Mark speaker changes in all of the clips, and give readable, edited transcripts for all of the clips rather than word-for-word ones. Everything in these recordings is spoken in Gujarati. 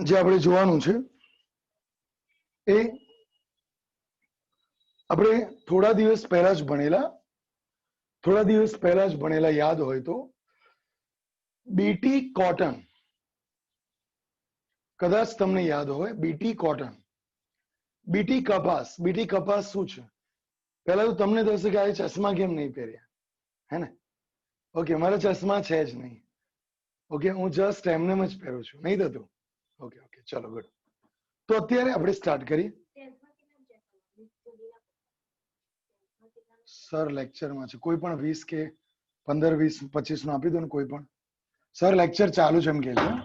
Speaker 1: જે આપણે જોવાનું છે એ આપણે થોડા દિવસ પહેલા જ ભણેલા યાદ હોય તો બીટી કોટન, કદાચ તમને યાદ હોય બીટી કોટન, બીટી કપાસ શું છે? પહેલા તો તમને થશે કે આ ચશ્મા કેમ નહીં પહેર્યા, હે ને? ઓકે, મારા ચશ્મા છે જ નહીં. ઓકે, હું જસ્ટ એમને જ પહેરું છું, નહીં થતું? ઓકે ઓકે, ચલો ગુડ. તો અત્યારે આપણે સ્ટાર્ટ કરીએ. સર લેક્ચરમાં છે, કોઈ પણ 20 કે 15 20 25 નું આપી દો ને, કોઈ પણ. सर लेक्चर चालू है, हम कहते हैं.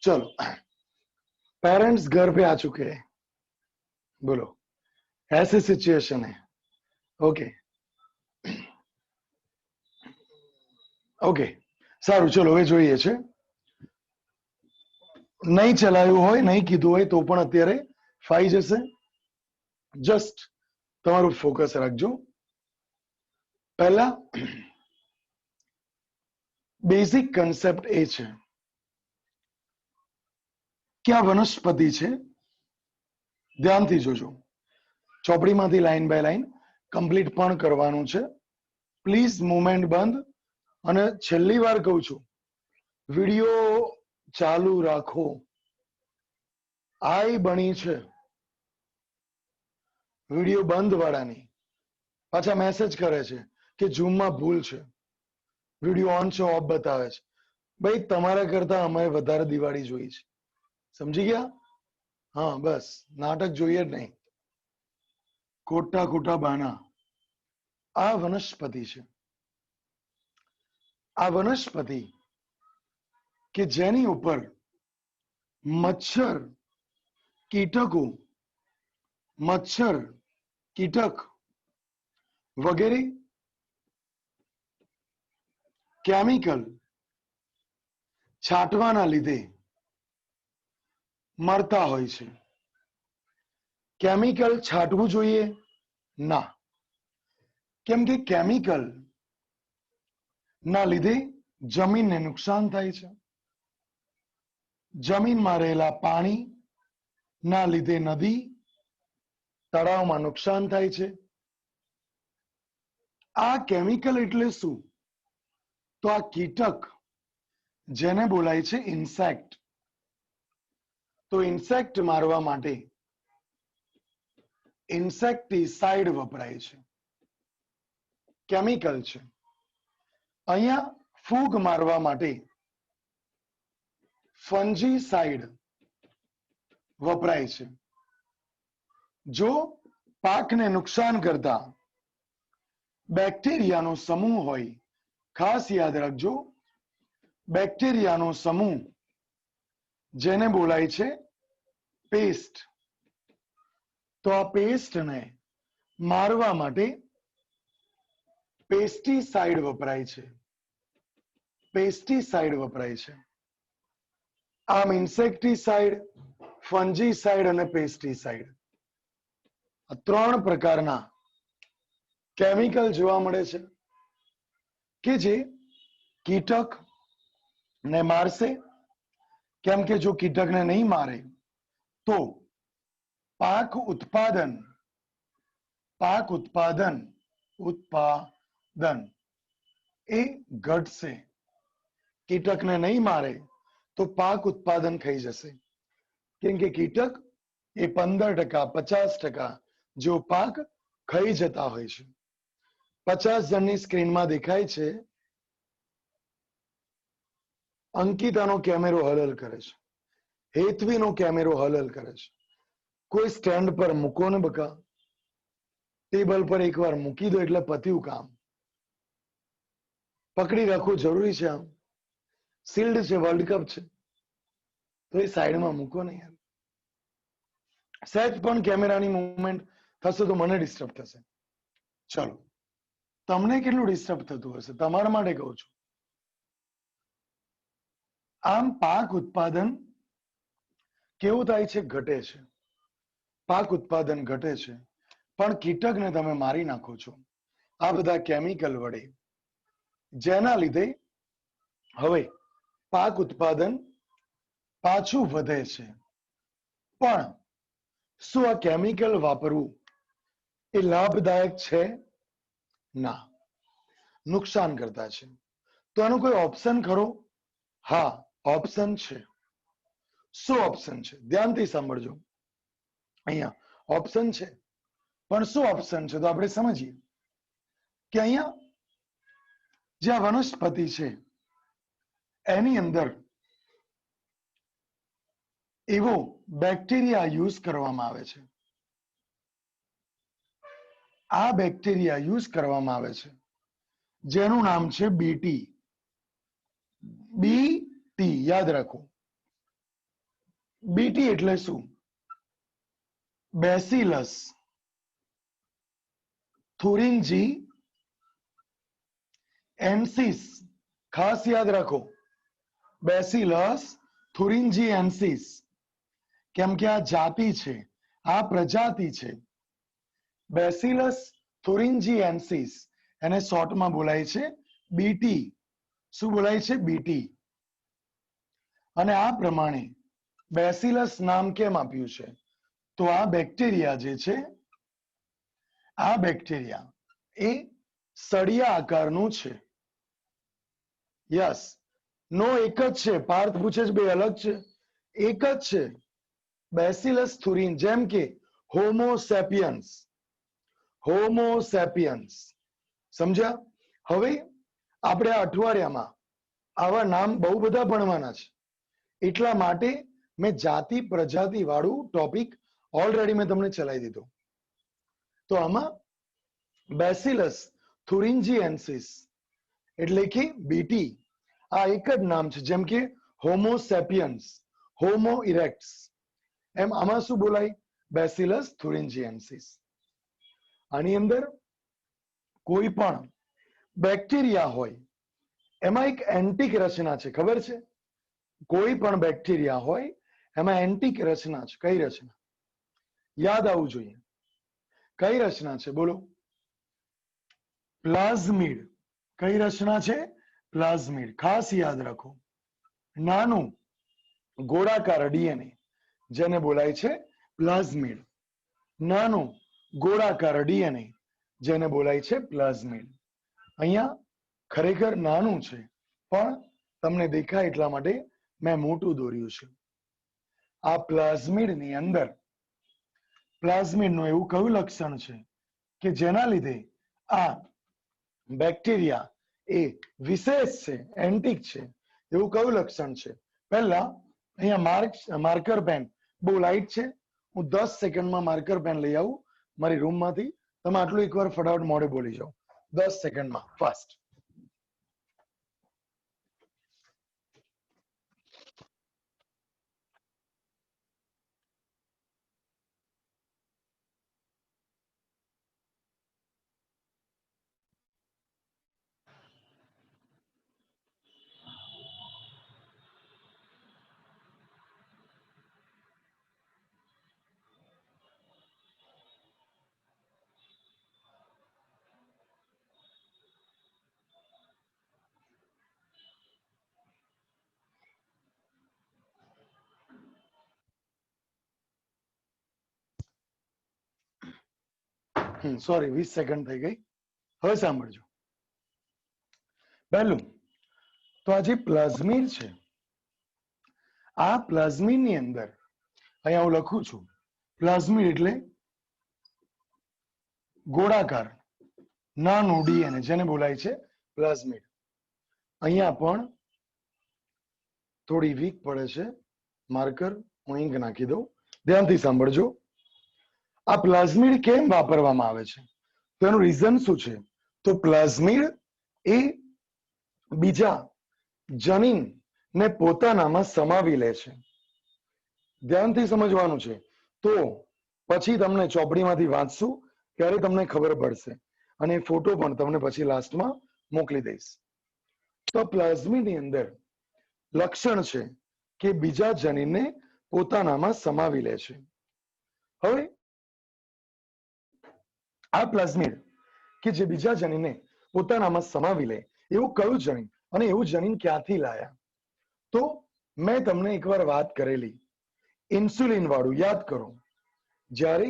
Speaker 1: चलो, पेरेंट्स घर पे आ चुके हैं, बोलो ऐसी सिचुएशन है. ओके ओके, સારું, ચલો હવે જોઈએ છે. નહીં ચલાવ્યું હોય, નહીં કીધું હોય તો પણ અત્યારે ફાઈ જશે. જસ્ટ તમારું ફોકસ રાખજો. પહેલા બેઝિક કન્સેપ્ટ એ છે કે આ વનસ્પતિ છે. ધ્યાનથી જોજો, ચોપડીમાંથી લાઈન બાય લાઈન કમ્પ્લીટ પણ કરવાનું છે. પ્લીઝ મુવમેન્ટ બંધ. અને છેલ્લી વાર કહું છું, વિડિયો ચાલુ રાખો. આઈ બની છે વિડિયો બંધ વાળાની. પાછા મેસેજ કરે છે કે ઝૂમમાં ભૂલ છે, વિડિયો ઓન છે ઓફ બતાવે છે. ભાઈ, તમારા કરતા અમે વધારે દિવાળી જોઈ છે, સમજી ગયા? હા, બસ નાટક જોઈએ જ નહીં, ખોટા ખોટા બાના. આ વનસ્પતિ છે, આ વનસ્પતિ કે જેની ઉપર મચ્છર કીટક વગેરે કેમિકલ છાંટવાના લીધે મરતા હોય છે. કેમિકલ છાંટવું જોઈએ ના, કેમ કે કેમિકલ ના લીધે જમીનને નુકસાન થાય છે. જમીનમાં રહેલા પાણી ના લીધે નદી તળાવમાં નુકસાન થાય છે. આ કેમિકલ એટલે શું? તો આ કીટક જેને બોલાય છે ઇન્સેક્ટ. તો ઇન્સેક્ટ મારવા માટે ઇન્સેક્ટિસાઇડ વપરાય છે, કેમિકલ છે. અહીંયા ફૂગ મારવા માટે ફંજીસાઇડ વપરાય છે. જો પાકને નુકસાન કરતા બેક્ટેરિયાનો સમૂહ હોય, ખાસ યાદ રાખજો, બેક્ટેરિયાનો સમૂહ જેને બોલાય છે પેસ્ટ. તો આ પેસ્ટને મારવા માટે પેસ્ટિસાઇડ વપરાય છે. પેસ્ટિસાઇડ વપરાય છે. આમ ઇન્સેક્ટિસાઇડ, ફંજીસાઇડ અને પેસ્ટિસાઇડ, આ 3 પ્રકારના કેમિકલ જોવા મળે છે કે જે કીટક ને મારશે. કેમ કે જો કીટકને નહીં મારે તો પાક ઉત્પાદન એ ઘટશે. કીટકને નહીં મારે તો પાક ઉત્પાદન થઈ જશે. કેમ કે કીટક એ 15% 50% જો પાક ખાઈ જતા હોય છે. 50 જણની સ્ક્રીનમાં દેખાય છે, અંકિતાનો કેમેરો હલલ કરે છે, હેતવીનો કેમેરો હલલ કરે છે. કોઈ સ્ટેન્ડ પર મૂકો ને બકા, ટેબલ પર એકવાર મૂકી દો એટલે પત્યું કામ. પકડી રાખવું જરૂરી છે. આમ શિલ્ડ છે, વર્લ્ડ કપ છે, તો એ સાઈડમાં મૂકો ને યાર. સહેજ પણ કેમેરાની મૂવમેન્ટ થશે તો મને ડિસ્ટર્બ થશે. ચલો, તમને કેટલું ડિસ્ટર્બ થતું હશે તમારા માટે કહું છું. આમ પાક ઉત્પાદન કેવું થાય છે? ઘટે છે. પાક ઉત્પાદન ઘટે છે, પણ કીટકને તમે મારી નાખો છો આ બધા કેમિકલ વડે, જેના લીધે હવે પાક ઉત્પાદન પાછું વધે છે. પણ શું આ કેમિકલ વાપરવું એ લાભદાયક છે? ના, નુકસાન કરતા છે. તો આનો કોઈ ઓપ્શન ખરો? હા, ઓપ્શન છે. શું ઓપ્શન છે? ધ્યાનથી સાંભળજો. અહીંયા ઓપ્શન છે, પણ શું ઓપ્શન છે તો આપણે સમજીએ કે અહીંયા જે આ વનસ્પતિ છે એની અંદર એવો બેક્ટેરિયા યુઝ કરવામાં આવે છે. આ બેક્ટેરિયા યુઝ કરવામાં આવે છે જેનું નામ છે બીટી. બીટી યાદ રાખો. બીટી એટલે શું? બેસિલસ થુરિન્જી એન્સિસ. ખાસ યાદ રાખો, બેસિલસ થુરિન્જી એન્સિસ. કેમ કે આ જાતિ છે, આ પ્રજાતિ છે. બેસિલસ થુરિન્જી એન્સિસ, એને શોર્ટમાં બોલાય છે બીટી. શું બોલાય છે? બીટી. અને આ પ્રમાણે બેસિલસ નામ કેમ આપ્યું છે? તો આ બેક્ટેરિયા જે છે, આ બેક્ટેરિયા એ સળિયા આકારનું છે. યસ, નો એક જ છે. પાર્થ પૂછે છે બે અલગ છે? એક જ છે. બેસિલસ થુરિન, જેમ કે હોમોસેપિયન્સ. હોમોસેપિયન્સ સમજ્યા? હવે આપણે આ અઠવાડિયામાં આવા નામ બહુ બધા ભણવાના છે. એટલા માટે મેં જાતિ પ્રજાતિ વાળું ટોપિક ઓલરેડી મેં તમને ચલાવી દીધો. તો આમાં બેસિલસ થુરિન્જીએન્સિસ એટલે કે બીટી, આ એક જ નામ છે. જેમ કે હોમોસેપિયન્સ, હોમો ઇરેક્ટ્સ, એમ આમાં શું બોલાય? બેસિલસ થુરિન્જીએન્સિસ. આની અંદર કોઈ પણ બેક્ટેરિયા હોય એમાં એક એન્ટિક રચના છે, ખબર છે? કોઈ પણ બેક્ટેરિયા હોય એમાં એન્ટિક રચના છે. કઈ રચના? યાદ આવવું જોઈએ. કઈ રચના છે? બોલો. પ્લાઝમિડ. કઈ રચના છે? પ્લાઝમિડ. ખાસ યાદ રાખો. નાનું ગોળાકાર ડીએનએ જેને બોલાય છે પ્લાઝમિડ. નાનું ગોળાકાર ડીએનએ જેને બોલાય છે પ્લાઝમિડ. અહીંયા ખરેખર નાનું છે, પણ તમને દેખાય એટલા માટે મેં મોટું દોર્યું છે. આ પ્લાઝમિડની અંદર પ્લાઝમિડનું એવું કયું લક્ષણ છે કે જેના લીધે આ બેક્ટેરિયા એ વિશેષ છે, એન્ટિક છે? એવું કયું લક્ષણ છે? પહેલા અહીંયા માર્કર પેન બહુ લાઇટ છે. હું 10 સેકન્ડમાં માર્કર પેન લઈ આવું મારી રૂમમાંથી. તમે આટલું એકવાર ફટાફટ મોઢે બોલી જાઓ 10 સેકન્ડમાં, ફાસ્ટ. સોરી, 20 સેકન્ડ થઈ ગઈ. હવે સાંભળજો. પહેલું તો આ જે પ્લાઝમિડ છે, આ પ્લાઝમિડ ની અંદર અહીંયા હું લખું છું પ્લાઝમિડ એટલે ગોળાકાર નાનું ડીએનએ જેને બોલાય છે પ્લાઝમિડ. અહીંયા પણ થોડી વીક પડે છે માર્કર, હું ઇંક નાખી દઉં. ધ્યાનથી સાંભળજો. આ પ્લાઝમિડ કેમ વાપરવામાં આવે છે તો એનું રીઝન શું છે? તો પ્લાઝમિડ એ બીજા જનીન ને પોતાનામાં સમાવી લે છે. ધ્યાનથી સમજવાનું છે. તો પછી તમને ચોપડીમાંથી વાંચશું ત્યારે તમને ખબર પડશે, અને ફોટો પણ તમને પછી લાસ્ટમાં મોકલી દઈશ. તો પ્લાઝમિડની અંદર લક્ષણ છે કે બીજા જનીનને પોતાનામાં સમાવી લે છે. હવે આ પ્લાઝમિડ કે જે બીજા જનીનને પોતાનામાં સમાવી લે એવું કયું જનીન, અને એવું જનીન ક્યાંથી લાયા? તો મેં તમને એકવાર વાત કરેલી ઇન્સ્યુલિન વાળું યાદ કરો. જ્યારે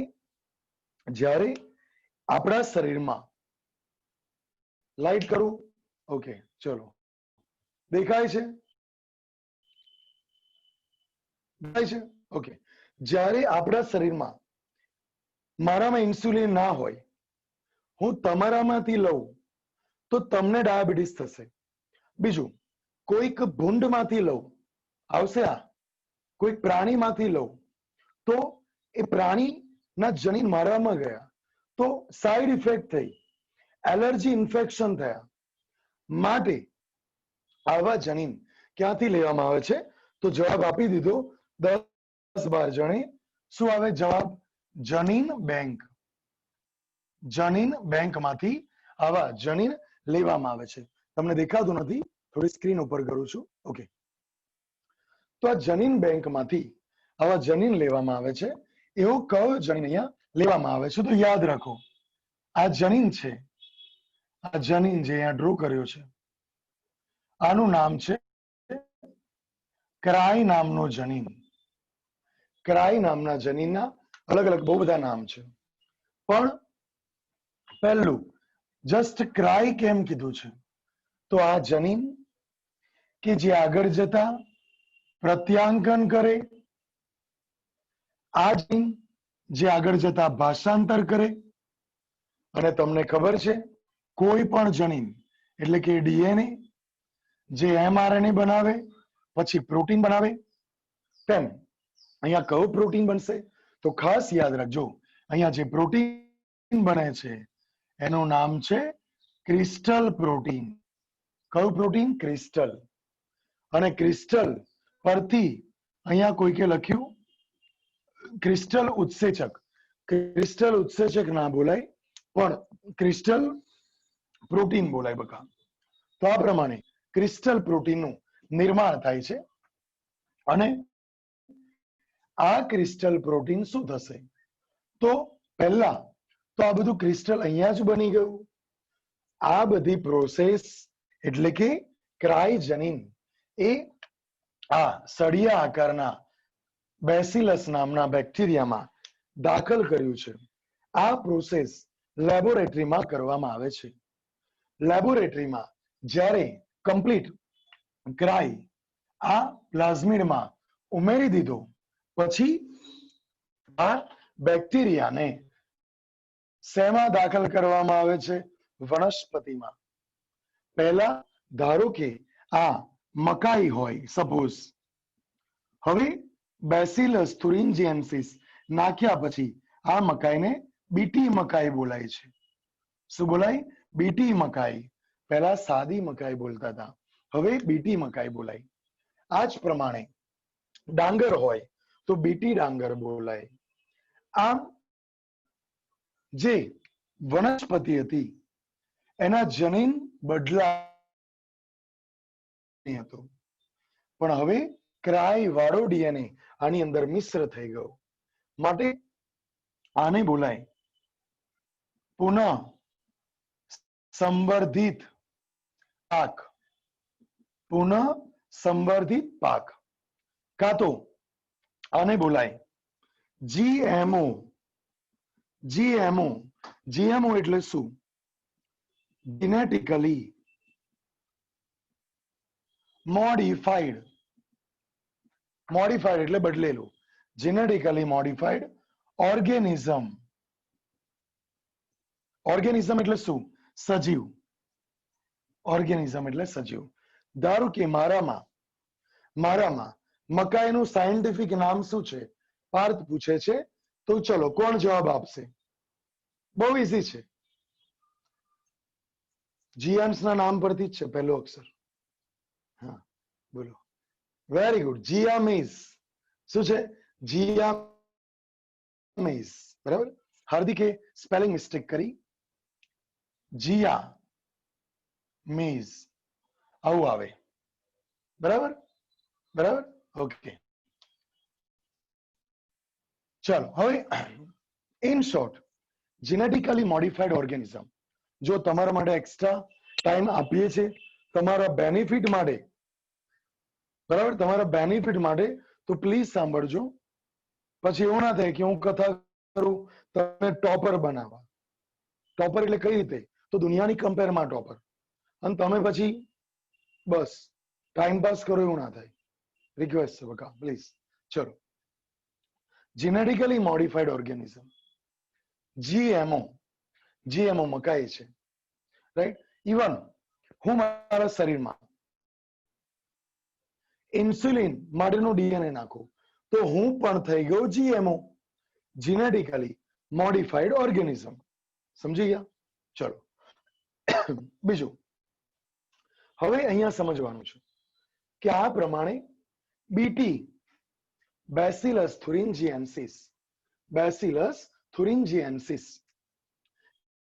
Speaker 1: જ્યારે આપણા શરીરમાં લાઈટ કરું. ઓકે ચલો, દેખાય છે? દેખાય છે? ઓકે. જ્યારે આપણા શરીરમાં મારામાં ઇન્સ્યુલિન ના હોય, હું તમારામાંથી લઉં તો તમને ડાયાબિટીસ થશે. બીજું, કોઈક ભૂંડમાંથી લઉં, આવશે આ. કોઈક પ્રાણીમાંથી લઉં તો એ પ્રાણીના જનીન મારામાં ગયા તો સાઈડ ઇફેક્ટ થઈ, એલર્જી ઇન્ફેક્શન થયા. માટે આવા જનીન ક્યાંથી લેવામાં આવે છે? તો જવાબ આપી દીધો 10-12 જણે. શું આવે જવાબ? જનીન બેંક. જનીન બેંકમાંથી આવા જનીન લેવામાં આવે છે. તમને દેખાતું નથી, થોડી સ્ક્રીન ઉપર કરું છું. ઓકે. તો આ જનીન બેંકમાંથી આવા જનીન લેવામાં આવે છે. એવો કયો જનીન અહીંયા લેવામાં આવે છે? તો યાદ રાખો, આ જનીન છે, આ જનીન જે અહીંયા ડ્રો કર્યો છે, આનું નામ છે ક્રાય નામનો જનીન. ક્રાય નામના જનીનના અલગ અલગ બહુ બધા નામ છે, પણ પહેલું જસ્ટ ક્રાય કેમ કીધું છે? તો આ જનીન કે જે આગળ જતા પ્રત્યાંકન કરે, આ જનીન જે આગળ જતા ભાષાંતર કરે, અને તમને ખબર છે કોઈ પણ જનીન એટલે કે ડીએનએ જે એમઆરએનએ બનાવે પછી પ્રોટીન બનાવે, તેમ અહીંયા કયો પ્રોટીન બનશે? તો ખાસ યાદ રાખજો, અહીંયા જે પ્રોટીન બને છે એનું નામ છે ક્રિસ્ટલ પ્રોટીન. કયું પ્રોટીન? ક્રિસ્ટલ. અને ક્રિસ્ટલ પરથી અહીંયા કોઈકે લખ્યું ક્રિસ્ટલ ઉત્સેચક. ક્રિસ્ટલ ઉત્સેચક ના બોલાય, પણ ક્રિસ્ટલ પ્રોટીન બોલાય બકા. તો આ પ્રમાણે ક્રિસ્ટલ પ્રોટીનનું નિર્માણ થાય છે. અને આ ક્રિસ્ટલ પ્રોટીન શું થશે? તો પહેલા તો આ બધું ક્રિસ્ટલ અહીંયા જ બની ગયું. આ બધી પ્રોસેસ એટલે કે ક્રાયજનીન એ આ સળિયા આકારના બેસિલસ નામના બેક્ટેરિયામાં દાખલ કર્યું છે. આ પ્રોસેસ લેબોરેટરીમાં કરવામાં આવે છે. લેબોરેટરીમાં જ્યારે કમ્પ્લીટ ક્રાય આ પ્લાઝમિડમાં ઉમેરી દીધો પછી આ બેક્ટેરિયાને શેમાં દાખલ કરવામાં આવે છે? વનસ્પતિમાં. પહેલા ધારો કે આ મકાઈ હોય સપોઝ, હવે બેસિલસ thuringiensis નાખ્યા પછી આ મકાઈને બીટી મકાઈ બોલાય છે. શું બોલાય? બીટી મકાઈ. પહેલા સાદી મકાઈ બોલતા હતા, હવે બીટી મકાઈ બોલાય. આ જ પ્રમાણે ડાંગર હોય તો બીટી ડાંગર બોલાય. આમ જે વનસ્પતિ હતી એના જનીન બદલા હતું, પણ હવે ક્રાય વાળો ડીએનએ આની અંદર મિશ્ર થઈ ગયો, માટે આને બોલાય પુનઃ સંવર્ધિત પાક. પુનઃ સંવર્ધિત પાક, કાં તો આને બોલાય જીએમઓ. જીએમઓ. જીએમઓ એટલે શું? Genetically modified. મોડિફાઈડ એટલે બદલેલું. Genetically modified organism. ઓર્ગેનિઝમ એટલે શું? સજીવ. ઓર્ગેનિઝમ એટલે સજીવ. ધારો કે મારામાં મકાઈનું સાયન્ટિફિક નામ શું છે? પાર્થ પૂછે છે. તો ચલો કોણ જવાબ આપશે? બહુ ઈઝી છે, જીયાન્સ ના નામ પરથી જ છે પહેલો અક્ષર. હા બોલો, વેરી ગુડ. જીયામીઝ. શું છે? જીયામીઝ. બરાબર. હાર્દિકે સ્પેલિંગ મિસ્ટેક કરી. જીયા મીઝ આવું આવે. બરાબર બરાબર. ઓકે ચાલો હવે in short genetically modified organism. જો તમારા માટે એક્સ્ટ્રા ટાઈમ આપીએ છીએ તમારા બેનિફિટ માટે, બરાબર, તમારા બેનિફિટ માટે તો પ્લીઝ સાંભળજો. પછી એવું ના થાય કે હું કથા કરું તમે ટોપર બનાવવા. ટોપર એટલે કઈ રીતે? તો દુનિયાની કમ્પેરમાં ટોપર, અને તમે પછી બસ ટાઈમ પાસ કરો, એવું ના થાય. રિક્વેસ્ટ છે બકા, પ્લીઝ. ચલો, જેનેટિકલી મોડિફાઈડ ઓર્ગેનિઝમ, જીએમઓ. જીએમઓ મકાઈ છે, રાઈટ? ઇવન હું મારા શરીરમાં ઇન્સ્યુલિન માટેનું ડીએનએ નાખું તો હું પણ થઈ ગયો જીએમઓ, જીનેટિકલી મોડિફાઈડ ઓર્ગેનિઝમ. સમજી ગયા? ચલો, બીજું હવે અહીંયા સમજવાનું છે કે આ પ્રમાણે બીટી, બેસિલસ થુરિન્જીએન્સિસ, બેસિલસ થુરિન્જીએન્સિસ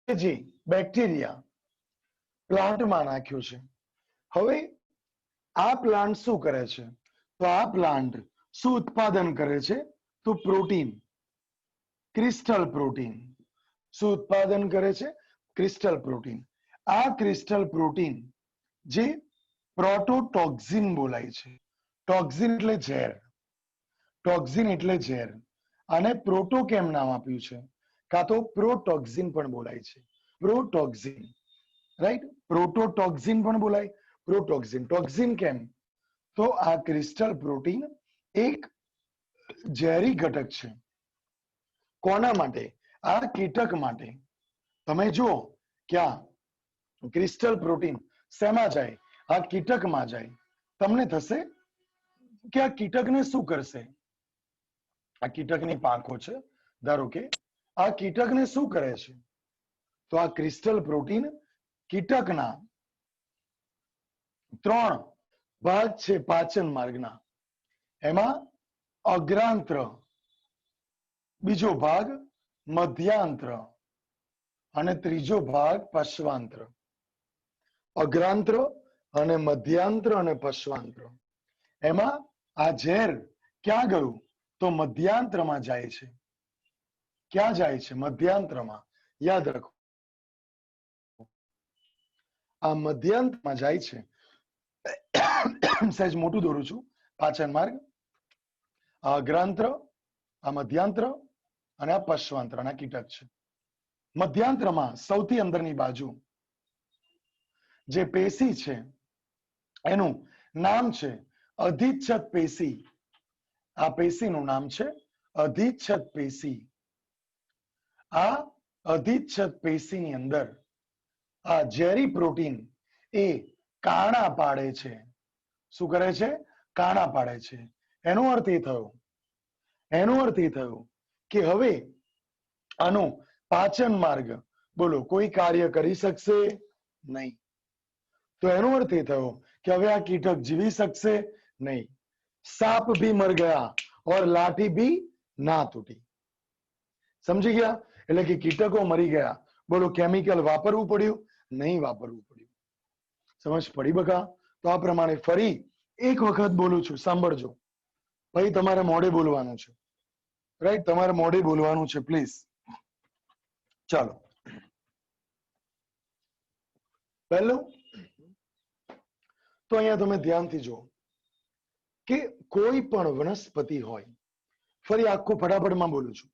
Speaker 1: જે બેક્ટેરિયા પ્લાન્ટમાં નાખ્યું છે. હવે આ પ્લાન્ટ શું કરે છે? તો આ પ્લાન્ટ શું ઉત્પાદન કરે છે? તો પ્રોટીન, ક્રિસ્ટલ પ્રોટીન. શું ઉત્પાદન કરે છે? Crystal protein. આ ક્રિસ્ટલ પ્રોટીન જે પ્રોટોટોક્સિન બોલાય છે. ટોક્સિન એટલે ઝેર, ટોક્સિન એટલે ઝેર. આને પ્રોટો કેમ નામ આપ્યું છે? કાં તો પ્રોટોક્સિન પણ બોલાય છે, પ્રોટોક્સિન, રાઈટ? પ્રોટોટોક્સિન પણ બોલાય, પ્રોટોક્સિન. ટોક્સિન કેમ? તો આ ક્રિસ્ટલ પ્રોટીન એક ઝેરી ઘટક છે. કોના માટે? આ કીટક માટે. તમે જુઓ કે આ ક્રિસ્ટલ પ્રોટીન શેમાં જાય? આ કીટકમાં જાય. તમને થશે કે આ કીટકને શું કરશે? આ કીટકની પાંખો છે, ધારો કે આ કીટકને શું કરે છે? તો આ ક્રિસ્ટલ પ્રોટીન કીટકના 3 ભાગ છે પાચન માર્ગના. એમાં અગ્રાંત્ર, બીજો ભાગ મધ્યાંત્ર અને ત્રીજો ભાગ પશ્વાંત્ર. અગ્રાંત્ર અને મધ્યાંત્ર અને પશ્વાંત્ર. એમાં આ ઝેર ક્યાં ગયું? તો મધ્યાંત્રમાં જાય છે. ક્યાં જાય છે? મધ્યાંત્રમાં. યાદ રાખો, આ મધ્યાંતમાં જાય છે. સહેજ મોટું દોરું છું. પાચન માર્ગ, આ અગ્રાંત્ર, આ મધ્યાંત્ર અને આ પશ્વાંત્ર, આ કીટક છે. મધ્યાંત્રમાં સૌથી અંદરની બાજુ જે પેશી છે એનું નામ છે અધિચ્છદ પેશી. આ પેશીનું નામ છે અધિચ્છદ પેશી. આ અધિચ્છદ પેશીની અંદર આ ઝેરી પ્રોટીન એ કાણા પાડે છે. શું કરે છે? કાણા પાડે છે. એનો અર્થ એ થયો કે હવે આનો પાચન માર્ગ બોલો કોઈ કાર્ય કરી શકશે નહીં. તો એનો અર્થ એ થયો કે હવે આ કીટક જીવી શકશે નહીં. सांप भी मर गया और लाठी भी ना टूटी. સમજી ગયા? એટલે કે કીટકો મરી ગયા, બોલો કેમિકલ વાપરવું પડ્યું? નહીં વાપરવું પડ્યું. સમજ પડી બકા? તો આ પ્રમાણે ફરી એક વખત બોલું છું, સાંભળજો. ભાઈ તમારે મોઢે બોલવાનું છે, રાઈટ? તમારે મોઢે બોલવાનું છે, પ્લીઝ. ચાલો, પહેલું તો અહીંયા તમે ધ્યાનથી જુઓ કે કોઈ પણ વનસ્પતિ હોય, ફરી આખું ફટાફટમાં બોલું છું.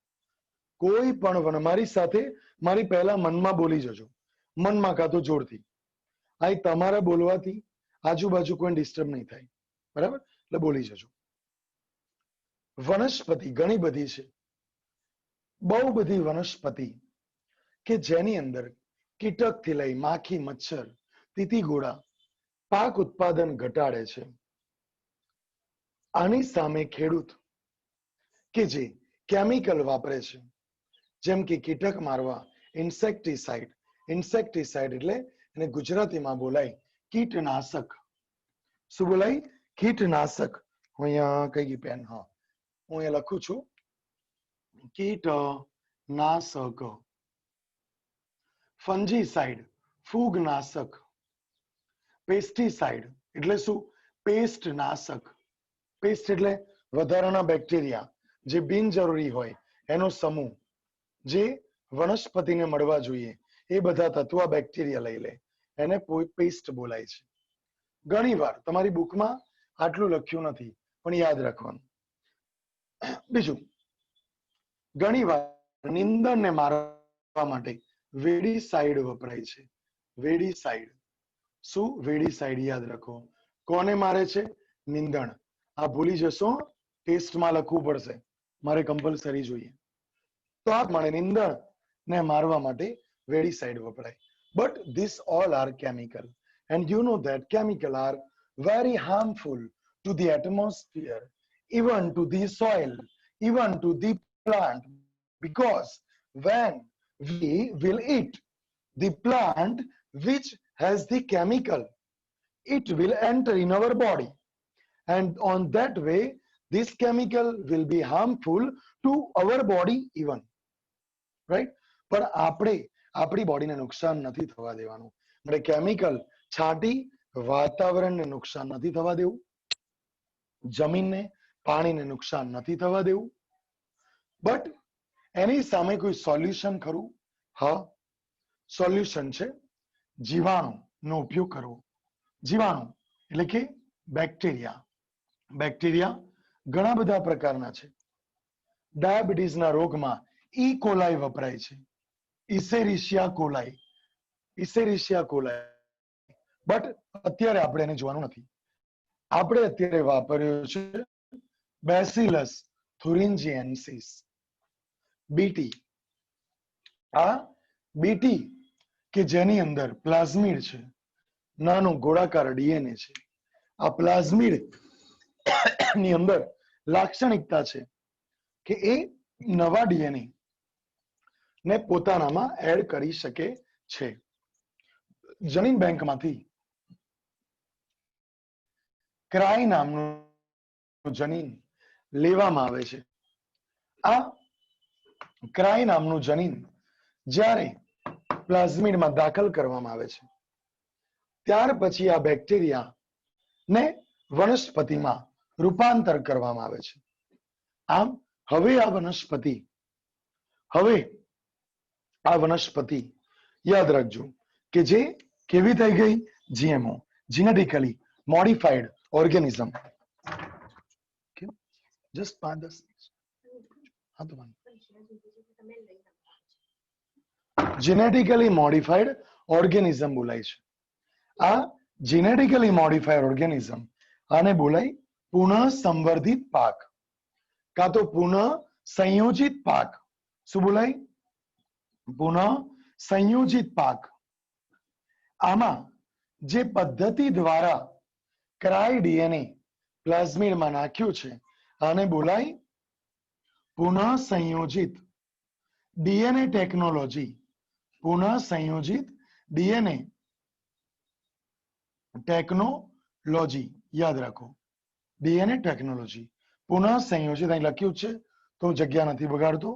Speaker 1: કોઈ પણ મારી સાથે મારી પહેલા મનમાં બોલી જજો, મનમાં કાં તો જોરથી. આ તમારા બોલવાથી આજુબાજુ કોઈ ડિસ્ટર્બ નહીં થાય, બરાબર? એટલે બોલી જજો. વનસ્પતિ ઘણી બધી છે, બહુ બધી વનસ્પતિ કે જેની અંદર કીટકથી લઈ માખી, મચ્છર, તીતીગોળા પાક ઉત્પાદન ઘટાડે છે. આની સામે ખેડૂત કે જે કેમિકલ વાપરે છે, જેમ કે કીટક મારવા ઇન્સેક્ટિસાઇડ. ઇન્સેક્ટિસાઇડ એટલે એને ગુજરાતીમાં બોલાય કીટનાશક. શું બોલાય? કીટનાશક. હું અહીંયા કઈ ગઈ પેન? હા, હું અહીંયા લખું છું કીટનાશક. ફંજીસાઇડ ફૂગનાશક. પેસ્ટિસાઇડ એટલે શું? પેસ્ટ નાશક. પેસ્ટ એટલે વધારાના બેક્ટેરિયા જે બિનજરૂરી હોય એનો સમૂહ, જે વનસ્પતિને મળવા જોઈએ એ બધા તત્વો બેક્ટેરિયા લઈ લે, એને પેસ્ટ બોલાય છે. ઘણી વાર તમારી બુકમાં આટલું લખ્યું નથી પણ યાદ રાખવાનું. બીજું, ઘણીવાર નિંદણને મારવા માટે વેડીસાઇડ વપરાય છે. વેડીસાઇડ. શું? વેડીસાઇડ. યાદ રાખો. કોને મારે છે? નિંદણ. આ ભૂલી જશો, ટેસ્ટમાં લખવું પડશે, મારે કમ્પલસરી જોઈએ. તો આ મને નિંદણ ને મારવા માટે વેડીસાઇડ વપરાય. But these all are chemical, and you know that chemical are very harmful to the atmosphere, even to the soil, even to the plant, because when we will eat the plant which has the chemical, it will enter in our body, and on that way this chemical will be harmful to our body even, right? પણ આપણે આપણી બોડીને નુકસાન નથી થવા દેવાનું. એટલે કેમિકલ છાંટી વાતાવરણને નુકસાન નથી થવા દેવું, જમીનને પાણીને નુકસાન નથી થવા દેવું. બટ એની સામે કોઈ સોલ્યુશન ખરું? હા, સોલ્યુશન છે જીવાણુનો ઉપયોગ કરવો. જીવાણુ એટલે કે બેક્ટેરિયા. બેક્ટેરિયા ઘણા બધા પ્રકારના છે. ડાયાબિટીસના રોગમાં ઈ કોલાઈ વપરાય છે. ઇસેરિશિયા કોલાઈ. ઇસેરિશિયા કોલાઈ. બટ અત્યારે આપણે એને જોવાનું નથી. આપણે અત્યારે વાપર્યો છે બેસિલસ થુરિન્જિએન્સિસ, બીટી. આ બીટી કે જેની અંદર પ્લાઝમિડ છે, નાનું ગોળાકાર ડીએનએ છે. આ પ્લાઝમિડ ની અંદર લાક્ષણિકતા છે કે એ નવા ડીએનએ ને પોતાનામાં એડ કરી શકે છે. જનીન બેંકમાંથી ક્રાય નામનું જનીન લેવામાં આવે છે. આ ક્રાય નામનું જનીન જ્યારે પ્લાઝમિડમાં દાખલ કરવામાં આવે છે, ત્યાર પછી આ બેક્ટેરિયા ને વનસ્પતિમાં રૂપાંતર કરવામાં આવે છે. આમ હવે આ વનસ્પતિ યાદ રાખજો કે જે કેવી થઈ ગઈ? જીએમઓ, જીનેટિકલી મોડિફાઈડ ઓર્ગેનિઝમ. જસ્ટ 5-10 હા તો જેનેટિકલી મોડિફાઈડ ઓર્ગેનિઝમ બોલાય છે. આ જેનેટિકલી મોડિફાઈડ ઓર્ગેનિઝમ આને બોલાય પુનઃ સંવર્ધિત પાક કાં તો પુનઃ સંયોજિત પાક. શું બોલાય? પુનઃ સંયોજિત પાક. આમાં જે પદ્ધતિ દ્વારા ક્રાય ડીએનએ પ્લાઝમિડમાં નાખ્યું છે આને બોલાય પુનઃ સંયોજિત ડીએનએ ટેકનોલોજી. પુનઃ સંયોજિત ડીએનએ ટેકનોલોજી. યાદ રાખો, ડીએનએ ટેકનોલોજી. પુનઃ સંયોજિત અહીં લખ્યું છે તો જગ્યા નથી બગાડતો.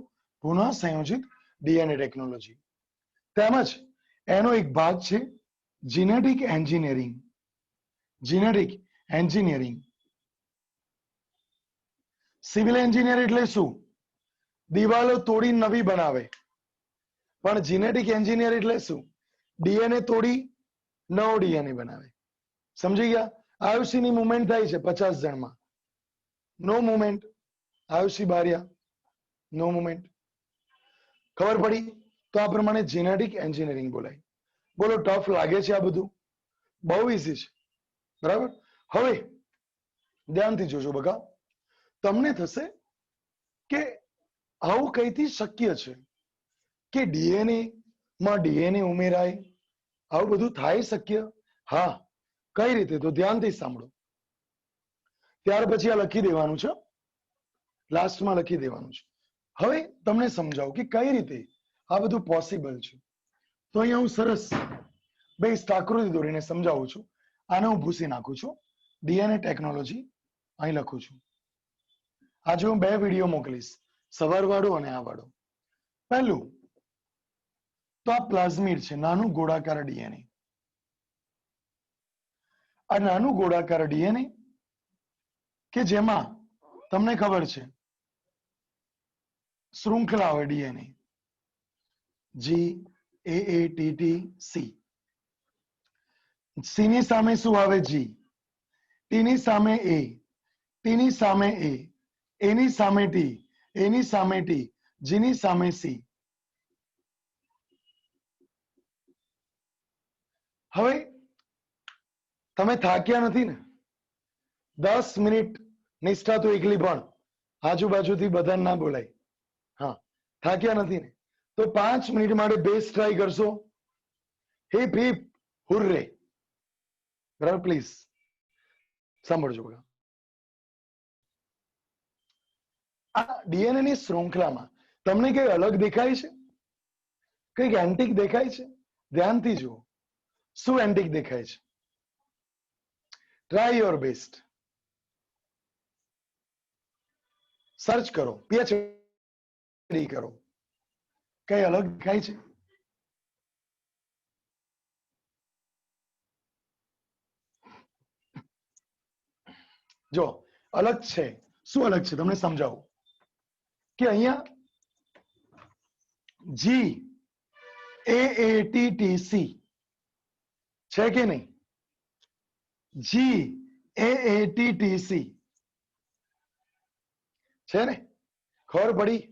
Speaker 1: પુનઃ સંયોજિત ડીએનએ ટેકનોલોજી. તેમજ એનો એક ભાગ છે genetic engineering. Genetic engineering. Civil engineer એટલે શું? દિવાલો તોડી નવી બનાવે. પણ જીનેટિક એન્જિનિયર એટલે શું? ડીએનએ તોડી નવો ડીએનએ બનાવે. સમજી ગયા? આયુષીની મુવમેન્ટ થાય છે 50 જણમાં, નો મુવમેન્ટ. આયુષી બારિયા, નો મુવમેન્ટ. ખબર પડી? તો આ પ્રમાણે જીનેટિક એન્જિનિયરિંગ બોલાય. બોલો, ટફ લાગે છે આ બધું? બહુ ઈઝી છે, બરાબર? હવે ધ્યાનથી જોજો બકા, તમને થશે કે આવું કઈથી શક્ય છે કે ડીએનએ માં ડીએનએ ઉમેરાય? આવું બધું થાય શક્ય? હા. કઈ રીતે? તો ધ્યાનથી સાંભળો. ત્યાર પછી આ લખી દેવાનું છે, લાસ્ટમાં લખી દેવાનું છે. હવે તમને સમજાવું કે કઈ રીતે આ બધું પોસિબલ છે. તો અહીંયા હું સરસ બેસ્ટ આકૃતિ દોરીને સમજાવું છું. આને હું ભૂસી નાખું છું. ડીએનએ ટેકનોલોજી અહીં લખું છું. આજે હું 2 વિડીયો મોકલીશ, સવારવાળો અને આ વાળો. પહેલું તો આ પ્લાઝમિડ છે, નાનું ગોળાકાર ડીએનએ. આ નાનું ગોળાકાર ડીએનએ કે જેમાં તમને ખબર છે શૃંખલા હોય ડીએનએ, GAATTC. સી ની સામે શું આવે? જી. ટી ની સામે એ, ટી ની સામે એ, એની સામે ટી, એની સામે ટી, જી ની સામે સી. હવે તમે થાક્યા નથી ને? 10 મિનિટ નિષ્ઠા તો એકલી પણ, આજુબાજુથી બધા ના બોલાય. હા, થાક્યા નથી ને? તો 5 મિનિટ માટે બેસ્ટ ટ્રાય કરશો. Hip hip hurray. બરાબર, પ્લીઝ સાંભળજો. બગા આ ડીએનએ ની શૃંખલામાં તમને કઈ અલગ દેખાય છે? કઈક એન્ટિક દેખાય છે? ધ્યાનથી જુઓ. શું એન્ટિક દેખાય છે? Try your best. સર્ચ કરો, પીએચડી કરો. કઈ અલગ દેખાય છે? જો અલગ છે. શું અલગ છે તમને સમજાવું. કે અહીંયા જી AATTC છે કે નહીં? જી AATTC છે ને? ખબર પડી?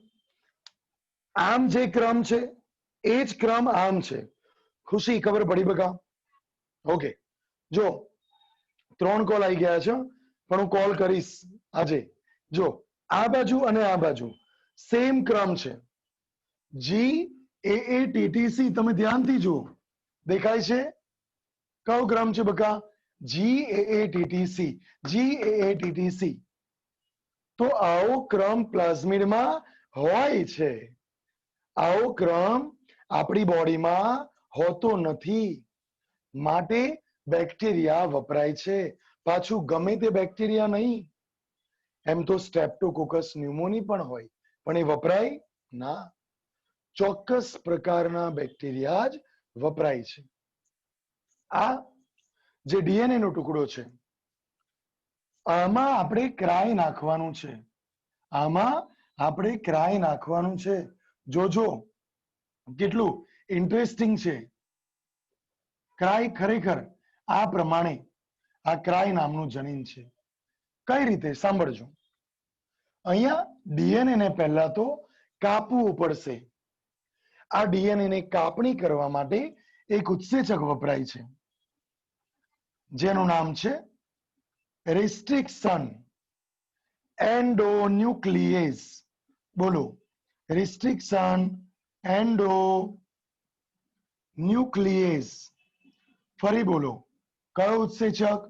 Speaker 1: આમ જે ક્રમ છે એ જ ક્રમ આમ છે. ખુશી ખબર પડી બકા? ઓકે, જો 3 કોલ આવી ગયા છે, પણ હું કોલ કરીશ આજે. જો આ બાજુ અને આ બાજુ સેમ ક્રમ છે. જી AATTC, તમે ધ્યાનથી જુઓ. દેખાય છે? કયો ક્રમ છે બકા? જી AATTC, જી AATTC. તો આવો ક્રમ પ્લાઝમિડમાં હોય છે. આવો ક્રમ આપણી બોડીમાં હોતો નથી. માટે બેક્ટેરિયા વપરાય છે. પાછું ગમે તે બેક્ટેરિયા નહીં. એમ તો સ્ટ્રેપ્ટોકોકસ ન્યુમોની પણ હોય, પણ એ વપરાય ના. ચોક્કસ પ્રકારના બેક્ટેરિયા જ વપરાય છે. આ જે ડીએનએ નો ટુકડો છે, આમાં આપણે ક્રાય નાખવાનું છે. આમાં આપણે ક્રાય નાખવાનું છે. જોજો કેટલું ઇન્ટરેસ્ટિંગ છે. ક્રાય ખરેખર આ પ્રમાણે, આ ક્રાય નામનું જનીન છે. કઈ રીતે? સાંભળજો. અહીંયા ડીએનએ ને પહેલા તો કાપવું પડશે. આ ડીએનએ ને કાપણી કરવા માટે એક ઉત્સેચક વપરાય છે, જેનું નામ છે રિસ્ટ્રિક્શન એન્ડોન્યુક્લિયેઝ. બોલો, રિસ્ટ્રિક્શન એન્ડોન્યુક્લિયેઝ. ફરી બોલો, કયો ઉત્સેચક?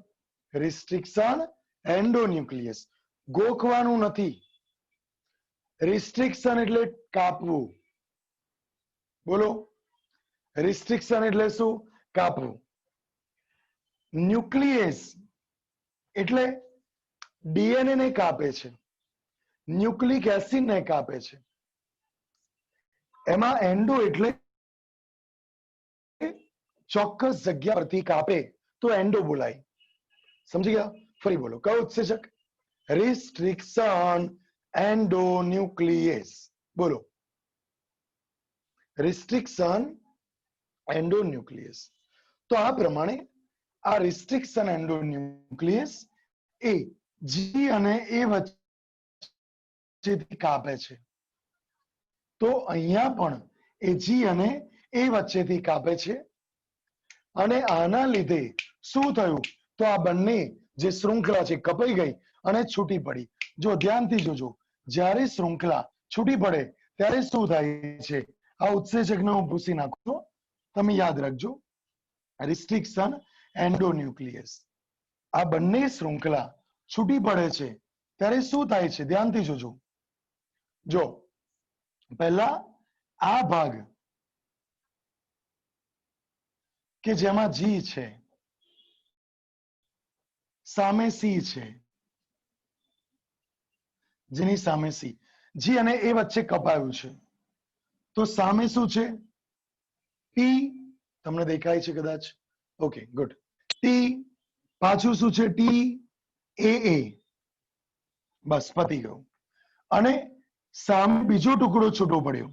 Speaker 1: Restriction endonuclease. ગોખવાનું નથી. રિસ્ટ્રિક્શન એટલે કાપવું. બોલો, રિસ્ટ્રિક્શન એટલે શું? કાપવું. ન્યુક્લિયસ એટલે ડીએનએ ને કાપે છે, ન્યુક્લિક એસિડ ને કાપે છે. એમાં એન્ડો એટલે ચોક્કસ જગ્યા પરથી કાપે તો એન્ડો બોલાય. સમજી ગયા? ફરી બોલો, કયો ઉત્સેચક? રિસ્ટ્રિક્શન એન્ડોન્યુક્લિયેઝ. બોલો, રિસ્ટ્રિક્શન એન્ડોન્યુક્લિયસ. તો આ પ્રમાણે આ રિસ્ટ્રિક્શન એન્ડોન્યુક્લિયસ એ જી અને એ વચ્ચેથી કાપે છે. તો અહીંયા પણ એ જી અને એ વચ્ચેથી કાપે છે. અને આના લીધે શું થયું? તો આ બંને જે શૃંખલા છે કપાઈ ગઈ અને છૂટી પડી. જો ધ્યાનથી જોજો, જ્યારે શૃંખલા છૂટી પડે ત્યારે શું થાય છે? આ ઉત્સેચકને હું ભૂસી નાખું છું, તમે યાદ રાખજો. Restriction endonuclease. આ બંને શૃંખલા છૂટી પડે છે ત્યારે શું થાય છે? ધ્યાનથી જોજો. જો પહેલા આ ભાગ કે જેમાં જી છે, સામે સી છે, જેની સામે સી, જી અને એ વચ્ચે કપાયું છે. તો સામે શું છે? ટી. તમને દેખાય છે કદાચ? Okay, good. ટી. પાછું શું છે? ટી એ. બસ પતી ગયું. અને સામે બીજો ટુકડો છૂટો પડ્યો.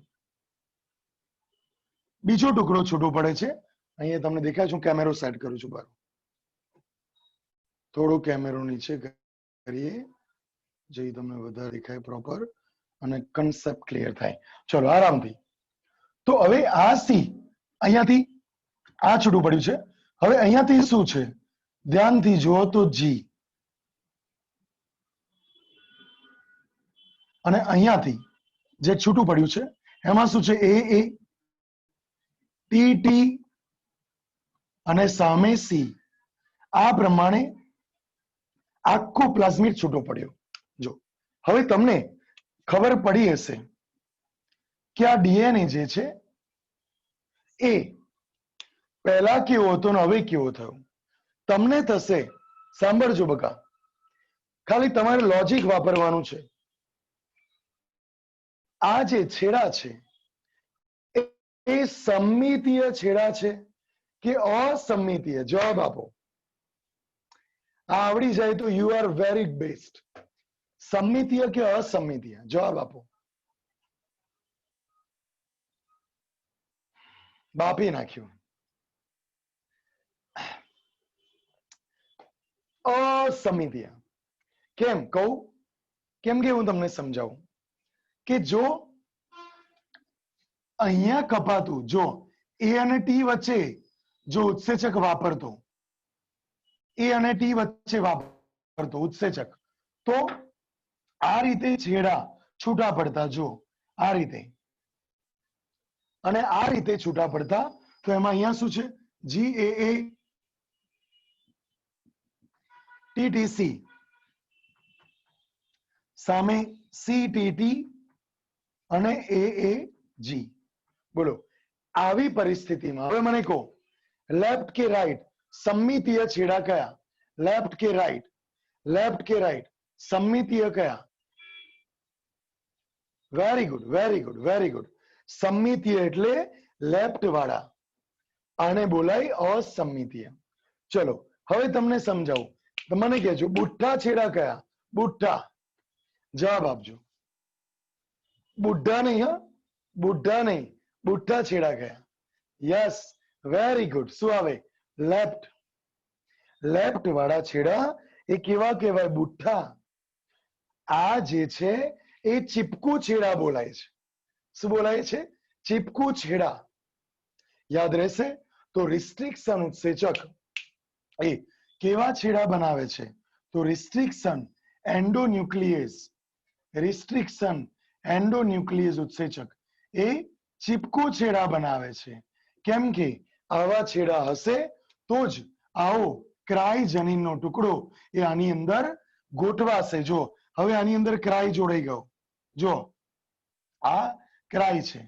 Speaker 1: બીજો ટુકડો છૂટો પડે છે. અહીંયા તમને દેખાય છે, હું કેમેરો સેટ કરું છું. બરાબર, થોડું કેમેરો નીચે કરીએ જે તમને વધારે દેખાય પ્રોપર અને કન્સેપ્ટ ક્લિયર થાય. ચલો આરામથી. તો હવે આ સી અહીંયાથી આ છૂટું પડ્યું છે. હવે અહીંયાથી શું છે? ધ્યાનથી જુઓ તો જી, અને અહીંયાથી જે છૂટું પડ્યું છે એમાં શું છે? એ ટી ટી અને સામે સી. આ પ્રમાણે આખો પ્લાઝમિડ છૂટો પડ્યો. જો હવે તમને ખબર પડી હશે કે આ ડીએનએ જે છે એ પહેલા કેવો હતો ને હવે કેવો થયો. તમને થશે, સાંભળજો બકા, ખાલી તમારે લોજિક વાપરવાનું છે. આ જે છેડા છે એ સમમિતીય છેડા છે કે અસમમિતીય? જવાબ આપો. આવડી જાય તો યુ આર વેરી બેસ્ટ. સમમિતીય કે અસમમિતીય? જવાબ આપો. બાપી નાખ્યું. અસમમિતીય. કેમ કહું? કેમ કે હું તમને સમજાવું કે જો અહીંયા કપાતું, જો એ અને ટી વચ્ચે જો ઉત્સેચક વાપરતો, એ અને ટી વચ્ચે વાપરતો ઉત્સેચક, તો આ રીતે છેડા છૂટા પડતા. જો આ રીતે અને આ રીતે છૂટા પડતા. તો એમાં અહીંયા શું છે? જી એ ટીટીસી સામે સીટીટી અને એ જી. બોલો, આવી પરિસ્થિતિમાં હવે મને કહો, લેફ્ટ કે રાઈટ સમમિતીય છેડા કયા? લેફ્ટ કે રાઈટ? લેફ્ટ કે રાઈટ સમમિતીય કયા? Very good, very good, very good. સમમિતીય એટલે લેફ્ટ વાળા. આને બોલાય અસમમિતીય. ચલો હવે તમને સમજાવું. મને કહેજો, બુઠ્ઠા છેડા કયા? બુઠ્ઠા. જવાબ આપજો. બુઢ્ઢા નહીં, હા, બુઢ્ઢા નહીં, બુઠ્ઠા છેડા કયા? Yes, very good. શું આવે? લેફ્ટ. લેફ્ટ વાળા છેડા એ કેવા કહેવાય? બુઠ્ઠા. આ જે છે એ ચીપકુ છેડા બોલાય છે. શું બોલાય છે? ચીપકુ છેડા. યાદ રહેશે? તો રિસ્ટ્રિક્શન ઉત્સેચક એ કેવા છેડા બનાવે છે? તો રિસ્ટ્રિક્શન એન્ડોન્યુક્લિયેઝ. રિસ્ટ્રિક્શન એન્ડોન્યુક્લિયેઝ ઉત્સેચક એ ચીપકુ છેડા બનાવે છે. કેમ કે આવા છેડા હશે તો જ આવો ક્રાય જનીનનો ટુકડો એ આની અંદર ગોઠવાશે. જો હવે આની અંદર ક્રાય જોડાઈ ગયો. જો આ ક્રાય છે,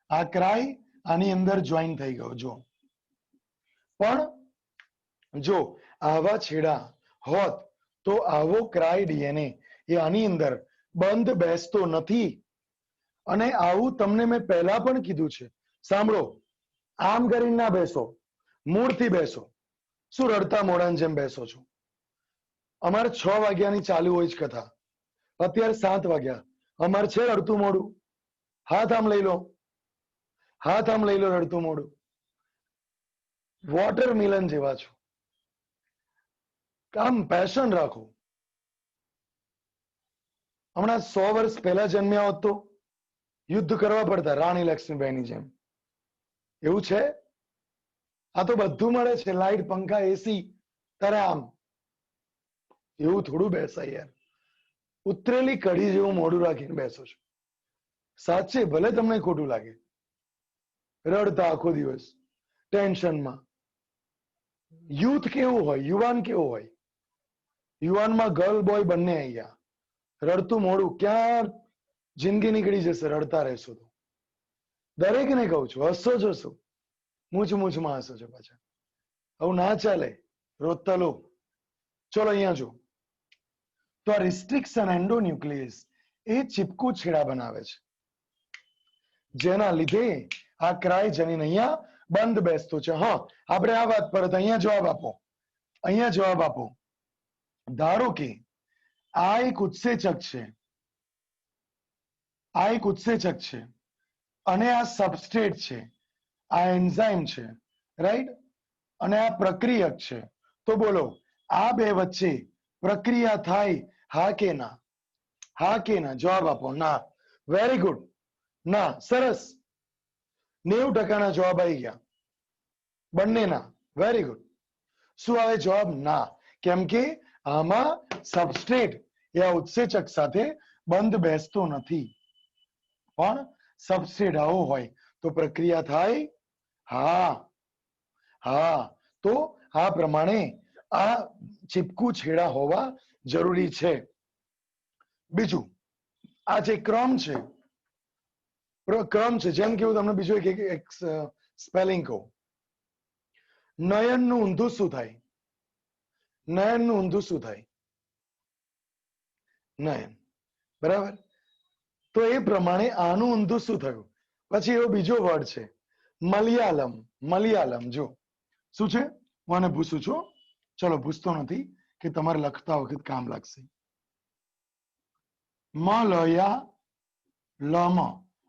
Speaker 1: આ ક્રાય આની અંદર જોઈન થઈ ગયો. જો પણ જો આવા છેડા હોત તો આવો ક્રાય ડીએનએ એ આની અંદર બંધ બેસતો નથી. અને આવું તમને મેં પહેલા પણ કીધું છે. સાંભળો, આમ કરીને ના બેસો, મૂળથી બેસો. શું રડતા મોઢાની જેમ બેસો છો? અમારે 6 વાગ્યાની ચાલુ હોય છે કથા, અત્યારે 7 વાગ્યા. અમારે છે રડતું મોઢું? હાથ આમ લઈ લો, હાથ આમ લઈ લો. રડતું મોઢું વોટરમેલન જેવા છો. આમ પેશન રાખો. હમણાં 100 વર્ષ પહેલા જન્મ્યા હોત તો યુદ્ધ કરવા પડતા રાણી લક્ષ્મીબાઈની જેમ. એવું છે? આ તો બધું મળે છે, લાઈટ, પંખા, એસી. તારે આમ એવું થોડું બેસાય યાર. ઉતરેલી કઢી જેવું મોઢું રાખીને બેસો છો. સાચે ભલે તમને ખોટું લાગે. રડતા આખો દિવસ ટેન્શનમાં. યુથ કેવું હોય? યુવાન કેવો હોય? યુવાનમાં ગર્લ બોય બંને અહીંયા. રડતું મોઢું, ક્યાં જિંદગી નીકળી જશે રડતા રહેશો તો. દરેકને કહું છું, હસો છો શું? મૂછમાં હસો છો પાછા. આવું ના ચાલે. રોજતા લો. ચલો અહીંયા જો. તો આ રિસ્ટ્રિક્શન એન્ડોન્યુક્લિયસ એ ચીપકુ છેડા બનાવે છે, જેના લીધે આ ક્રાય જનીન અહીંયા બંધ બેસતો છે. હા, આપણે આ વાત પર અહીંયા જવાબ આપો. અહીંયા જવાબ આપો. ધારો કે આ એક ઉત્સેચક છે, આ એક ઉત્સેચક છે અને આ સબસ્ટ્રેટ છે, આ એન્ઝાઇમ છે, રાઈટ? અને આ પ્રક્રિયક છે. તો બોલો, આ બે વચ્ચે પ્રક્રિયા થાય, હા કે ના? હા કે ના? જવાબ આપો. ના. Very good. ના. સરસ. 90% જવાબ આવી ગયા બંનેના. Very good. શું આવે જવાબ? ના. કેમ કે આમાં સબસ્ટ્રેટ એ આ ઉત્સેચક સાથે બંધ બેસતો નથી, પણ સબસ્ટ્રેટ આવો હોય તો પ્રક્રિયા થાય. હા. હા. તો આ પ્રમાણે આ ચીપકું છેડા હોવા જરૂરી છે. બીજું, આ જે ક્રમ છે, જેમ કે હું તમને બીજું એક સ્પેલિંગ કહું. નયનનું ઊંધું શું થાય? નયનનું ઊંધું શું થાય? નયન. બરાબર. તો એ પ્રમાણે આનું ઊંધું શું થયું? પછી એવો બીજો વર્ડ છે મલયાલમ. મલયાલમ. જો શું છે, હું આને ભૂસું છું. ચલો, ભૂસતો નથી કે તમારે લખતા વખત કામ લાગશે. મલયાલમ.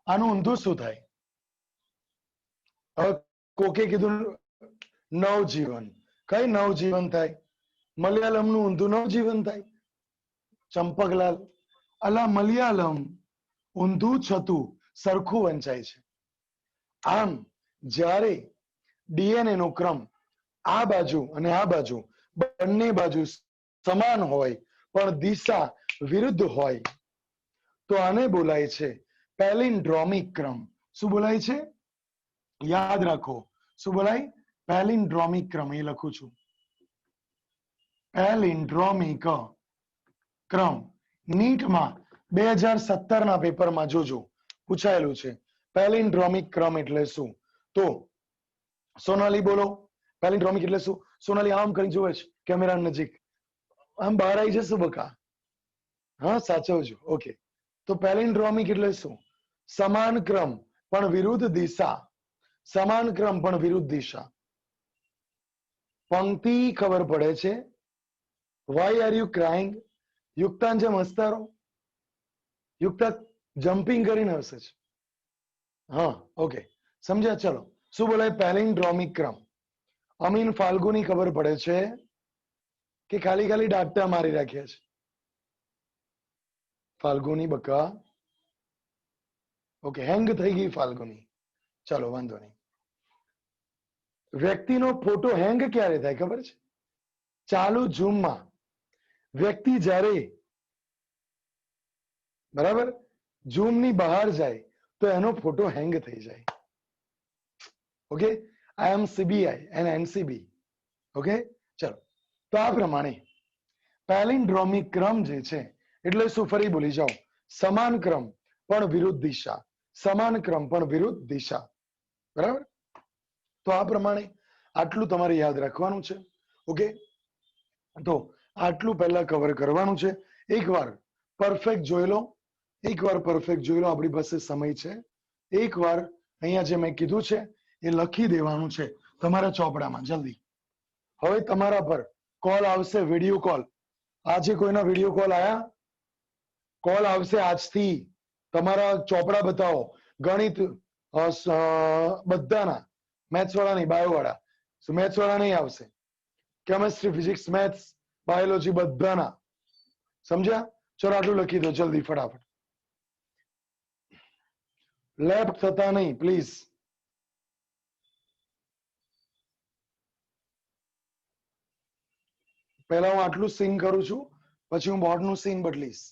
Speaker 1: આનું ઊંધું શું થાય? હવે કોકે કીધું નવજીવન. કઈ નવજીવન થાય? મલયાલમ નું ઊંધું નવજીવન થાય. ચંપકલાલ, અલા મલયાલમ ઊંધું છતું સરખું વંચાય છે. આમ જ્યારે ડીએનએ નો ક્રમ આ બાજુ અને આ બાજુ બંને બાજુ સમાન હોય પણ દિશા વિરુદ્ધ હોય તો આને બોલાય છે પેલિન્ડ્રોમિક ક્રમ. શું બોલાય છે? યાદ રાખો. શું બોલાય? પેલિન્ડ્રોમિક ક્રમ. એ લખું છું, પેલિન્ડ્રોમિક ક્રમ. નીટમાં 2017 ના પેપરમાં જોજો, પૂછાયેલું છે પેલિન્ડ્રોમિક ક્રમ એટલે શું. તો સોનાલી બોલો, પેલિન્ડ્રોમિક એટલે શું? સોનાલી આમ કરી જોવે છે કેમેરા નજીક. આમ બહાર આવી જશે બકા. હા, સાચવજો. ઓકે. તો પેલિન્ડ્રોમિક એટલે શું? સમાન ક્રમ પણ વિરુદ્ધ દિશા. સમાન ક્રમ પણ વિરુદ્ધ દિશા. પંક્તિ ખબર પડે છે. Why are you crying? યુક્તાન જેમ હસતા રહો. યુક્તા જમ્પિંગ કરીને હશે છે. હા, ઓકે, સમજ્યા. ચલો, શું બોલાય? પેલિન્ડ્રોમિક ક્રમ. અમીન ફાલ્ગુની ખબર પડે છે કે ખાલી ખાલી ડાકટા મારી રાખ્યા છે? ફાલ્ગુની બકા. ઓકે, હેંગ થઈ ગઈ ફાલ્ગુની. ચલો, વાંધો નહીં. વ્યક્તિનો ફોટો હેંગ ક્યારે થાય ખબર છે? ચાલુ ઝૂમમાં વ્યક્તિ જ્યારે બરાબર ઝૂમની બહાર જાય તો એનો ફોટો હેંગ થઈ જાય. Okay, I am CBI and NCB. Okay, ચલો. તો આ પ્રમાણે પેલિન્ડ્રોમિક ક્રમ જે છે એટલે શું? ફરી બોલી જાઓ. સમાન ક્રમ પણ વિરુદ્ધ દિશા. સમાન ક્રમ પણ વિરુદ્ધ દિશા. બરાબર. તો આ પ્રમાણે આટલું તમારે યાદ રાખવાનું છે. ઓકે, તો આટલું પહેલા કવર કરવાનું છે. એકવાર પરફેક્ટ જોઈ લો. એકવાર પરફેક્ટ જોઈ લો. આપણી પાસે સમય છે. એકવાર અહીંયા જે મેં કીધું છે એ લખી દેવાનું છે તમારા ચોપડામાં જલ્દી. હવે તમારા પર કોલ આવશે, વિડીયો કોલ. આજે કોઈના વિડીયો કોલ આયા? કોલ આવશે આજથી. તમારા ચોપડા બતાવો. ગણિત બધાના, મેથ્સ વાળા નહીં, બાયો વાળા. મેથ્સ વાળા નહીં આવશે. કેમેસ્ટ્રી, ફિઝિક્સ, મેથ્સ, બાયોલોજી બધાના. સમજ્યા? ચલો, આટલું લખી દો જલ્દી ફટાફટ. લેપ થતા નહીં પ્લીઝ. પહેલા હું આટલું સીન કરું છું, પછી હું બોર્ડનું સીન બદલીશ.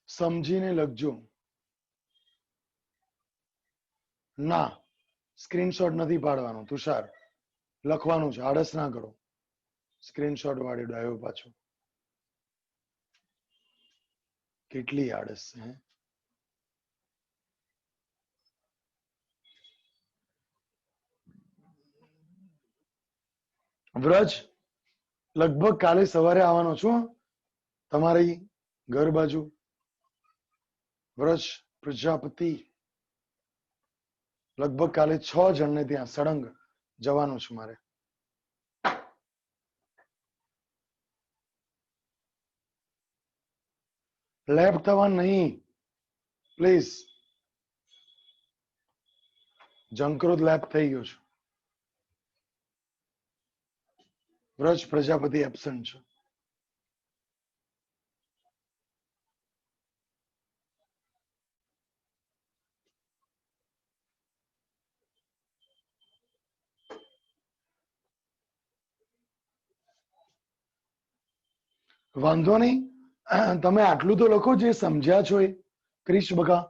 Speaker 1: સમજીને લખજો. ના, સ્ક્રીનશોટ નથી પાડવાનો તુષાર, લખવાનું છે. આળસ ના કરો. સ્ક્રીનશોટ વાળી ડાયો પાછો. કેટલી આળસ છે. વ્રજ, લગભગ કાલે સવારે આવવાનો છું તમારી ઘર બાજુ. વ્રજ પ્રજાપતિ, લગભગ કાલે 6 જણને ત્યાં સળંગ જવાનું છે મારે. લેફ્ટ થવા નહીં, પ્લીઝ. જંકરોધ લેફ્ટ થઈ ગયો છે. વ્રજ પ્રજાપતિ એબસન્ટ છે. વાંધો નહીં, તમે આટલું તો લખો જે સમજ્યા છો એ. ક્રિશ બકા,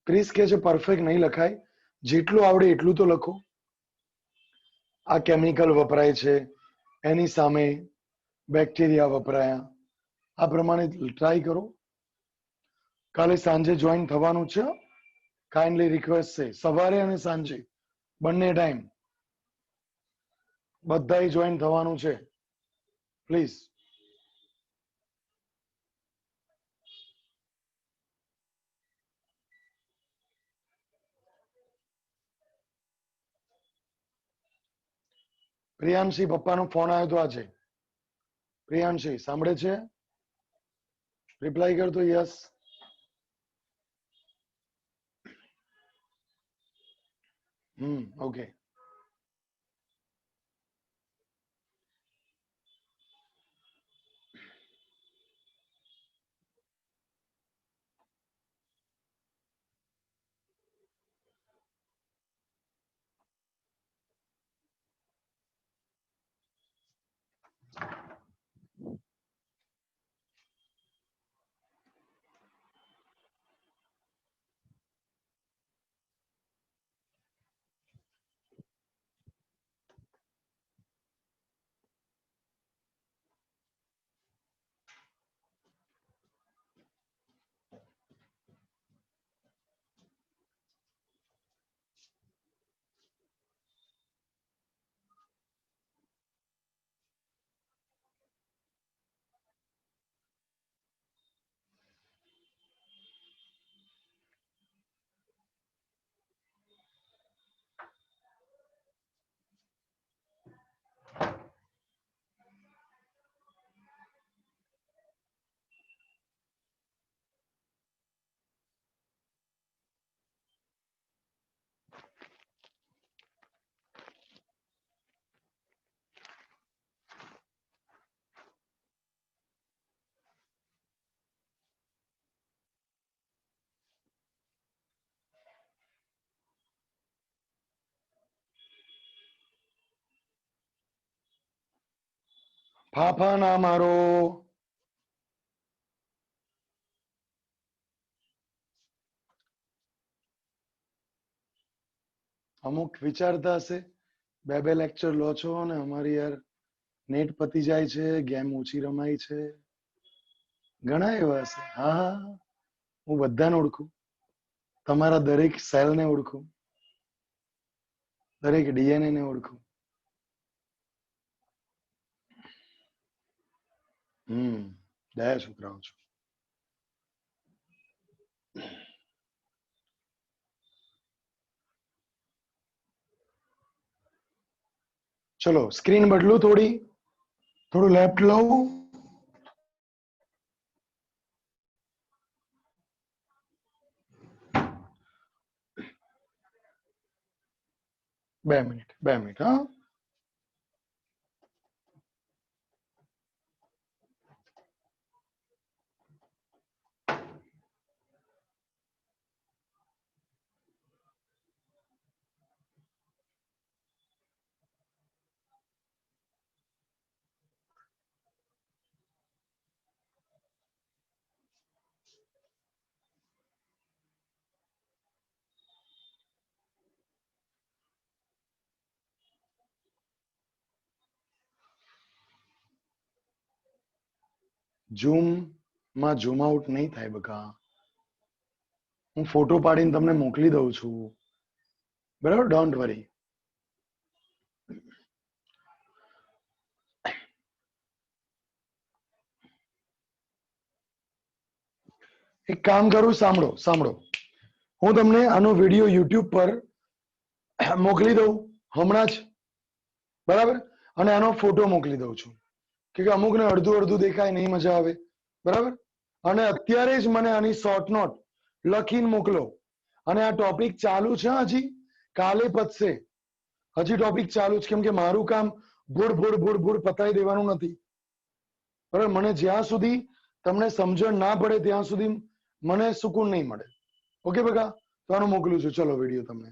Speaker 1: ક્રિશ કે છે પરફેક્ટ નહીં લખાય, જેટલું આવડે એટલું તો લખો. આ કેમિકલ વપરાય છે, એની સામે બેક્ટેરિયા વપરાયા, આ પ્રમાણે ટ્રાય કરો. કાલે સાંજે જોઈન થવાનું છે. કાઇન્ડલી રિક્વેસ્ટ છે સવારે અને સાંજે બંને ટાઈમ બધાય જોઈન થવાનું છે, પ્લીઝ. પ્રિયાંશી, પપ્પાનો ફોન આવ્યો તો આજે. પ્રિયાંશી સાંભળે છે? રિપ્લાય કરતો યસ. ઓકે. ફાફા ના મારો. અમુક વિચારતા હશે બે બે લેક્ચર લો છો ને અમારી યાર નેટ પતી જાય છે, ગેમ ઓછી રમાય છે. ઘણા એવા હશે. હા હા, હું બધાને ઓળખું, તમારા દરેક સેલને ઓળખું, દરેક ડીએનએ ને ઓળખું. દયા છોકરાઓ છો. ચલો સ્ક્રીન બદલું, થોડું લેફ્ટ લઉં. બે મિનિટ હા. ઝૂમ માં ઝૂમ આઉટ નહીં થાય બકા. હું ફોટો પાડીને તમને મોકલી દઉં છું, બરાબર? Don't worry. એક કામ કરું, સાંભળો. હું તમને આનો વિડીયો યુટ્યુબ પર મોકલી દઉં હમણાં જ, બરાબર? અને આનો ફોટો મોકલી દઉં છું, કે અમુકને અડધું દેખાય, નહીં મજા આવે, બરાબર? અને અત્યારે જ મને આની શોર્ટ નોટ લખીને મોકલો. અને આ ટોપિક ચાલુ છે હજી, કાલે પતશે. હજી ટોપિક ચાલુ છે, કેમ કે મારું કામ ભૂડ પતાવી દેવાનું નથી. બરાબર, મને જ્યાં સુધી તમને સમજણ ના પડે ત્યાં સુધી મને સુકૂન નહીં મળે. ઓકે બકા, તો આનું મોકલું છું. ચલો વિડીયો તમને.